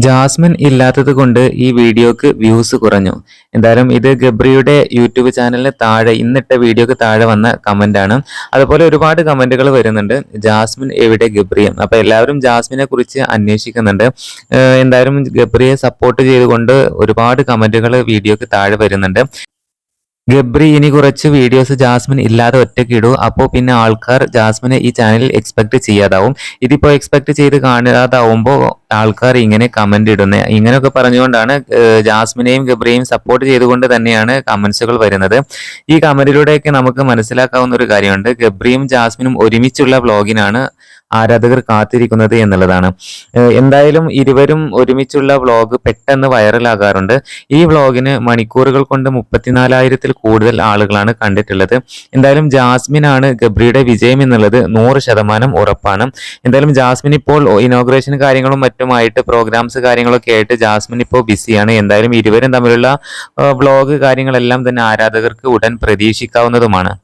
Jasmine ഇല്ലാത്തത് കൊണ്ട് ഈ വീഡിയോക്ക് വ്യൂസ് കുറഞ്ഞു. എന്തായാലും ഇത് ഗബ്രിയുടെ യൂട്യൂബ് ചാനലിന് താഴെ ഇന്നിട്ട വീഡിയോക്ക് താഴെ വന്ന കമന്റ് ആണ്. അതുപോലെ ഒരുപാട് കമന്റുകൾ വരുന്നുണ്ട്. ജാസ്മിൻ എവിടെ ഗബ്രിയും? അപ്പൊ എല്ലാവരും ജാസ്മിനെ കുറിച്ച് അന്വേഷിക്കുന്നുണ്ട്. എന്തായാലും ഗബ്രിയെ സപ്പോർട്ട് ചെയ്തുകൊണ്ട് ഒരുപാട് കമന്റുകൾ വീഡിയോക്ക് താഴെ വരുന്നുണ്ട്. ഗബ്രി ഇനി കുറച്ച് വീഡിയോസ് ജാസ്മിൻ ഇല്ലാതെ ഒറ്റയ്ക്ക് ഇടൂ. അപ്പോൾ പിന്നെ ആൾക്കാർ ജാസ്മിനെ ഈ ചാനലിൽ എക്സ്പെക്ട് ചെയ്യാതാവും. ഇതിപ്പോൾ എക്സ്പെക്ട് ചെയ്ത് കാണാതാവുമ്പോൾ ആൾക്കാർ ഇങ്ങനെ കമന്റ് ഇടുന്നത്. ഇങ്ങനെയൊക്കെ പറഞ്ഞുകൊണ്ടാണ് ജാസ്മിനെയും ഗബ്രിയെയും സപ്പോർട്ട് ചെയ്തുകൊണ്ട് തന്നെയാണ് കമന്റ്സുകൾ വരുന്നത്. ഈ കമന്റിലൂടെയൊക്കെ നമുക്ക് മനസ്സിലാക്കാവുന്ന ഒരു കാര്യമുണ്ട്. ഗബ്രിയും ജാസ്മിനും ഒരുമിച്ചുള്ള വ്ലോഗിനാണ് ആരാധകർ കാത്തിരിക്കുന്നത് എന്നുള്ളതാണ്. എന്തായാലും ഇരുവരും ഒരുമിച്ചുള്ള വ്ലോഗ് പെട്ടെന്ന് വൈറലാകാറുണ്ട്. ഈ വ്ലോഗിന് മണിക്കൂറുകൾ കൊണ്ട് 34,000-ൽ കൂടുതൽ ആളുകളാണ് കണ്ടിട്ടുള്ളത്. എന്തായാലും ജാസ്മിനാണ് ഗബ്രിയുടെ വിജയം എന്നുള്ളത് 100% ഉറപ്പാണ്. എന്തായാലും ജാസ്മിൻ ഇപ്പോൾ ഇനോഗ്രേഷൻ കാര്യങ്ങളും മറ്റുമായിട്ട് പ്രോഗ്രാംസ് കാര്യങ്ങളൊക്കെ ആയിട്ട് ജാസ്മിൻ ഇപ്പോൾ ബിസിയാണ്. എന്തായാലും ഇരുവരും തമ്മിലുള്ള വ്ലോഗ് കാര്യങ്ങളെല്ലാം തന്നെ ആരാധകർക്ക് ഉടൻ പ്രതീക്ഷിക്കാവുന്നതുമാണ്.